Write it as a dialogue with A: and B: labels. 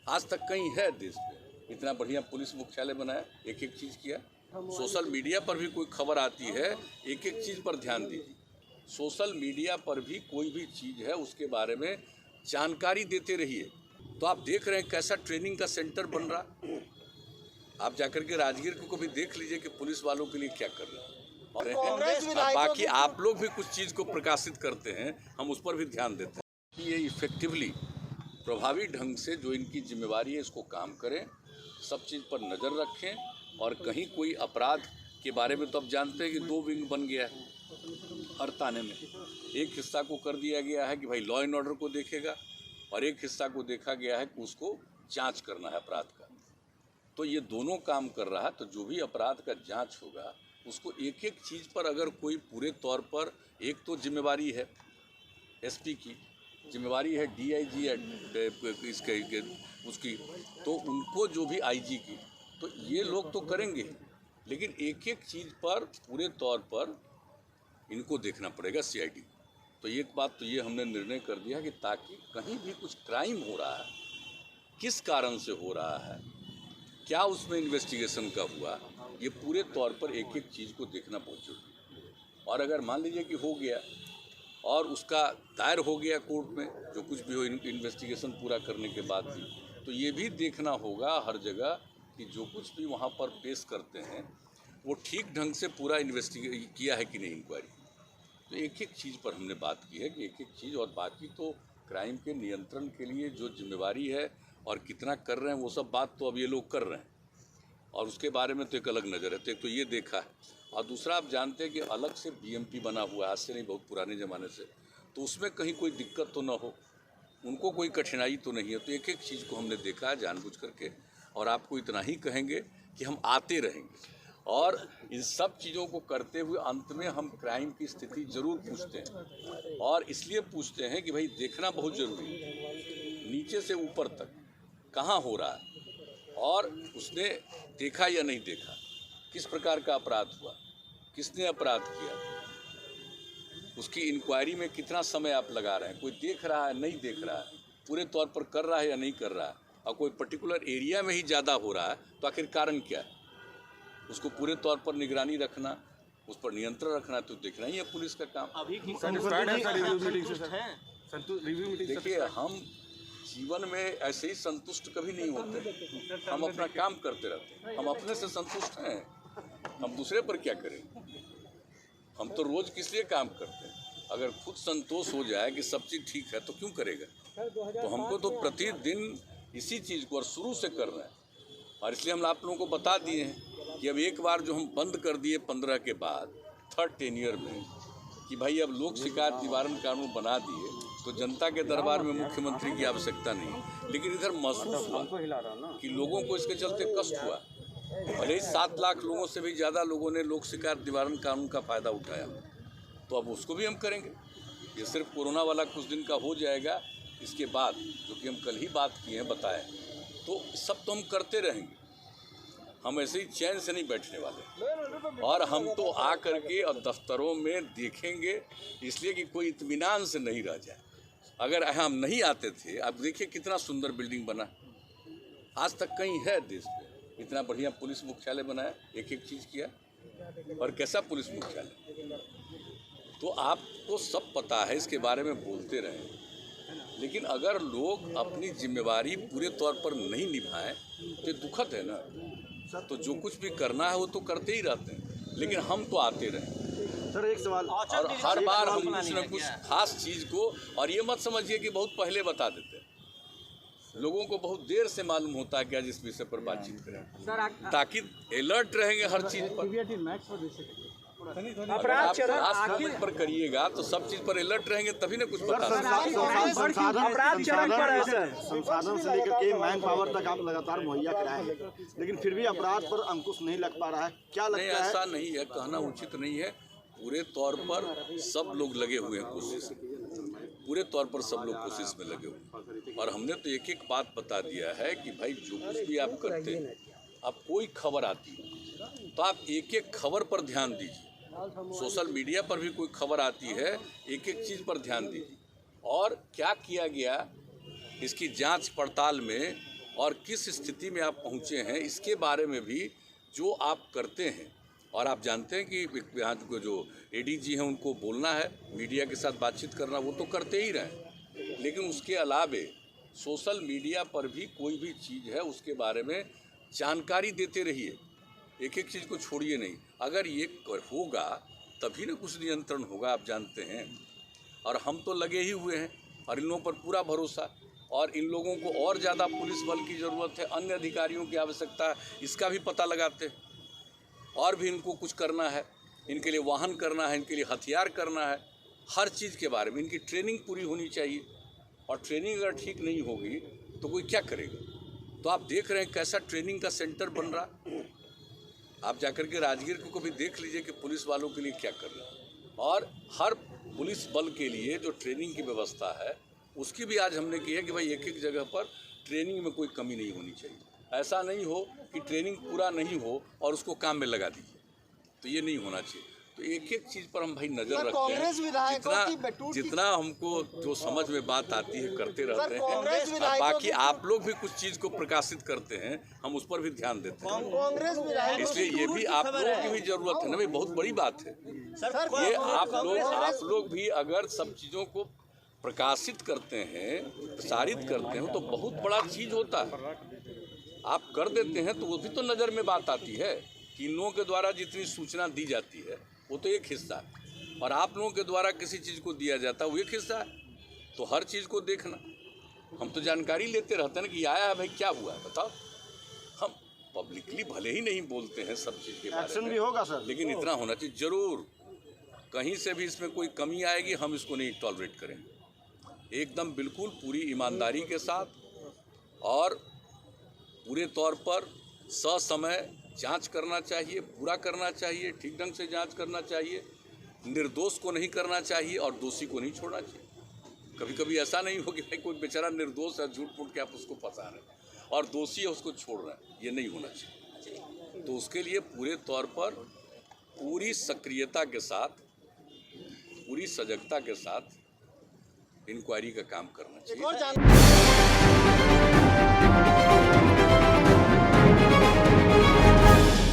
A: आज तक कहीं है देश में इतना बढ़िया पुलिस मुख्यालय बनाया, एक एक चीज़ किया। सोशल मीडिया पर भी कोई खबर आती है, एक एक चीज़ पर ध्यान दीजिए। सोशल मीडिया पर भी कोई भी चीज़ है उसके बारे में जानकारी देते रहिए। तो आप देख रहे हैं कैसा ट्रेनिंग का सेंटर बन रहा। आप जाकर के राजगीर को कभी देख लीजिए कि पुलिस वालों के लिए क्या कर रहे हैं। और बाकी आप लोग भी कुछ चीज़ को प्रकाशित करते हैं, हम उस पर भी ध्यान देते हैं कि ये इफेक्टिवली प्रभावी ढंग से जो इनकी जिम्मेवारी है इसको काम करें, सब चीज़ पर नज़र रखें। और कहीं कोई अपराध के बारे में तो अब जानते हैं कि 2 विंग बन गया है हर थाने में। एक हिस्सा को कर दिया गया है कि भाई लॉ एंड ऑर्डर को देखेगा, और एक हिस्सा को देखा गया है कि उसको जांच करना है अपराध का। तो ये दोनों काम कर रहा है। तो जो भी अपराध का जांच होगा उसको एक एक चीज़ पर अगर कोई पूरे तौर पर, एक तो जिम्मेवारी है एसपी की, जिम्मेवारी है डीआईजी इसके उसकी, तो उनको जो भी आईजी की, तो ये लोग तो करेंगे, लेकिन एक एक चीज़ पर पूरे तौर पर इनको देखना पड़ेगा सीआईडी। तो एक बात तो ये हमने निर्णय कर दिया कि ताकि कहीं भी कुछ क्राइम हो रहा है, किस कारण से हो रहा है, क्या उसमें इन्वेस्टिगेशन का हुआ, ये पूरे तौर पर एक एक चीज़ को देखना बहुत जरूरी है। और अगर मान लीजिए कि हो गया और उसका दायर हो गया कोर्ट में, जो कुछ भी हो इन्वेस्टिगेशन पूरा करने के बाद भी, तो ये भी देखना होगा हर जगह कि जो कुछ भी वहाँ पर पेश करते हैं वो ठीक ढंग से पूरा इन्वेस्टिगेट किया है कि नहीं, इंक्वायरी। तो एक एक चीज़ पर हमने बात की है कि एक एक चीज़, और बाकी तो क्राइम के नियंत्रण के लिए जो जिम्मेवारी है और कितना कर रहे हैं वो सब बात तो अब ये लोग कर रहे हैं, और उसके बारे में तो एक अलग नज़र है। तो एक तो ये देखा है, और दूसरा आप जानते हैं कि अलग से बीएमपी बना हुआ है, आज से नहीं बहुत पुराने ज़माने से, तो उसमें कहीं कोई दिक्कत तो ना हो, उनको कोई कठिनाई तो नहीं है। तो एक एक चीज़ को हमने देखा है जानबूझ करके, और आपको इतना ही कहेंगे कि हम आते रहेंगे, और इन सब चीज़ों को करते हुए अंत में हम क्राइम की स्थिति ज़रूर पूछते हैं। और इसलिए पूछते हैं कि भाई देखना बहुत ज़रूरी है, नीचे से ऊपर तक कहाँ हो रहा है, और उसने देखा या नहीं देखा, किस प्रकार का अपराध हुआ, किसने अपराध किया, उसकी इंक्वायरी में कितना समय आप लगा रहे हैं, कोई देख रहा है नहीं देख रहा है, पूरे तौर पर कर रहा है या नहीं कर रहा है, और कोई पर्टिकुलर एरिया में ही ज़्यादा हो रहा है तो आखिर कारण क्या है, उसको पूरे तौर पर निगरानी रखना, उस पर नियंत्रण रखना, तो देखना ही है पुलिस का काम। देखिए, हम जीवन में ऐसे ही संतुष्ट कभी नहीं होते, हम अपना काम करते रहते हैं, हम अपने से संतुष्ट हैं, हम दूसरे पर क्या करें। हम तो रोज़ किस लिए काम करते हैं, अगर खुद संतोष हो जाए कि सब चीज़ ठीक है तो क्यों करेगा। तो हमको तो प्रतिदिन इसी चीज़ को और शुरू से कर रहे हैं, और इसलिए हम आप लोगों को बता दिए हैं कि अब एक बार जो हम बंद कर दिए 15 के बाद 3rd टेन्योर में, कि भाई अब लोक शिकायत निवारण कानून बना दिए, तो जनता के दरबार में मुख्यमंत्री की आवश्यकता नहीं। लेकिन इधर महसूस हुआ कि लोगों को इसके चलते कष्ट हुआ, भले ही 7 लाख लोगों से भी ज़्यादा लोगों ने लोक शिकायत निवारण कानून का फ़ायदा उठाया, तो अब उसको भी हम करेंगे। ये सिर्फ कोरोना वाला कुछ दिन का हो जाएगा, इसके बाद जो कि हम कल ही बात किए हैं बताएं, तो सब तो हम करते रहेंगे, हम ऐसे ही चैन से नहीं बैठने वाले। और हम तो आ करके और दफ्तरों में देखेंगे, इसलिए कि कोई इत्मीनान से नहीं रह जाए। अगर हम नहीं आते थे, आप देखिए कितना सुंदर बिल्डिंग बना, आज तक कहीं है देश में इतना बढ़िया पुलिस मुख्यालय बनाया, एक एक चीज़ किया, और कैसा पुलिस मुख्यालय। तो आपको सब पता है, इसके बारे में बोलते रहें, लेकिन अगर लोग अपनी जिम्मेवारी पूरे तौर पर नहीं निभाएं तो दुखद है ना। तो जो कुछ भी करना है वो तो करते ही रहते हैं, लेकिन हम तो आते रहे।
B: सर एक सवाल,
A: और हर बार हम कुछ न कुछ खास चीज़ को, और ये मत समझिए कि बहुत पहले बता देते हैं, लोगों को बहुत देर से मालूम होता है कि आज इस विषय पर बातचीत करें, ताकि अलर्ट रहेंगे हर चीज़ पर।
B: अपराध चरण
A: पर करिएगा तो सब चीज़ पर अलर्ट रहेंगे, तभी ना कुछ पता।
B: संसाधन से लेकर के मैन पावर तक आप लगातार मुहैया कराए हैं, लेकिन फिर भी अपराध पर अंकुश नहीं लग पा रहा है, क्या लगता है?
A: ऐसा नहीं है, कहना उचित नहीं है। पूरे तौर पर सब लोग लगे हुए हैं कोशिश, पूरे तौर पर सब लोग कोशिश में लगे हुए, और हमने तो एक एक बात बता दिया है कि भाई जो कुछ भी आप करते हैं, अब कोई खबर आती है तो आप एक एक खबर पर ध्यान दीजिए। सोशल मीडिया पर भी कोई खबर आती है, एक एक चीज़ पर ध्यान दीजिए, और क्या किया गया इसकी जांच पड़ताल में, और किस स्थिति में आप पहुँचे हैं इसके बारे में भी जो आप करते हैं। और आप जानते हैं कि यहाँ को जो एडीजी हैं उनको बोलना है, मीडिया के साथ बातचीत करना, वो तो करते ही रहें, लेकिन उसके अलावे सोशल मीडिया पर भी कोई भी चीज़ है उसके बारे में जानकारी देते रहिए, एक एक चीज़ को छोड़िए नहीं। अगर ये होगा तभी ना कुछ नियंत्रण होगा, आप जानते हैं। और हम तो लगे ही हुए हैं और इन लोगों पर पूरा भरोसा, और इन लोगों को और ज़्यादा पुलिस बल की ज़रूरत है, अन्य अधिकारियों की आवश्यकता है, इसका भी पता लगाते हैं। और भी इनको कुछ करना है, इनके लिए वाहन करना है, इनके लिए हथियार करना है, हर चीज़ के बारे में इनकी ट्रेनिंग पूरी होनी चाहिए। और ट्रेनिंग अगर ठीक नहीं होगी तो कोई क्या करेगा। तो आप देख रहे हैं कैसा ट्रेनिंग का सेंटर बन रहा। आप जाकर के राजगीर को कभी देख लीजिए कि पुलिस वालों के लिए क्या कर रहा है। और हर पुलिस बल के लिए जो ट्रेनिंग की व्यवस्था है उसकी भी आज हमने की है कि भाई एक एक जगह पर ट्रेनिंग में कोई कमी नहीं होनी चाहिए। ऐसा नहीं हो कि ट्रेनिंग पूरा नहीं हो और उसको काम में लगा दीजिए, तो ये नहीं होना चाहिए। तो एक एक चीज़ पर हम भाई नज़र रखते हैं, जितना हमको जो समझ में बात आती है करते रहते हैं। बाकी आप लोग भी कुछ चीज़ को प्रकाशित करते हैं, हम उस पर भी ध्यान देते हैं। इसलिए ये भी आप लोगों की भी ज़रूरत है ना भाई, बहुत बड़ी बात है ये। आप लोग भी अगर सब चीज़ों को प्रकाशित करते हैं, प्रसारित करते हैं तो बहुत बड़ा चीज़ होता है। आप कर देते हैं तो वो भी तो नज़र में बात आती है कि इन लोगों के द्वारा जितनी सूचना दी जाती है वो तो एक हिस्सा है, और आप लोगों के द्वारा किसी चीज़ को दिया जाता है वो एक हिस्सा है। तो हर चीज़ को देखना, हम तो जानकारी लेते रहते हैं ना कि आया है भाई क्या हुआ है बताओ। हम पब्लिकली भले ही नहीं बोलते हैं सब चीज़ के बारे में,
B: एक्शन भी होगा सर,
A: लेकिन इतना होना चाहिए ज़रूर। कहीं से भी इसमें कोई कमी आएगी हम इसको नहीं टॉलरेट करेंगे, एकदम बिल्कुल पूरी ईमानदारी के साथ और पूरे तौर पर ससमय जांच करना चाहिए, पूरा करना चाहिए, ठीक ढंग से जांच करना चाहिए, निर्दोष को नहीं करना चाहिए और दोषी को नहीं छोड़ना चाहिए। कभी कभी ऐसा नहीं हो कि भाई कोई बेचारा निर्दोष है, झूठ फूट के आप उसको फंसा रहे हैं और दोषी है उसको छोड़ रहे हैं, ये नहीं होना चाहिए। तो उसके लिए पूरे तौर पर पूरी सक्रियता के साथ, पूरी सजगता के साथ इंक्वायरी का काम करना चाहिए।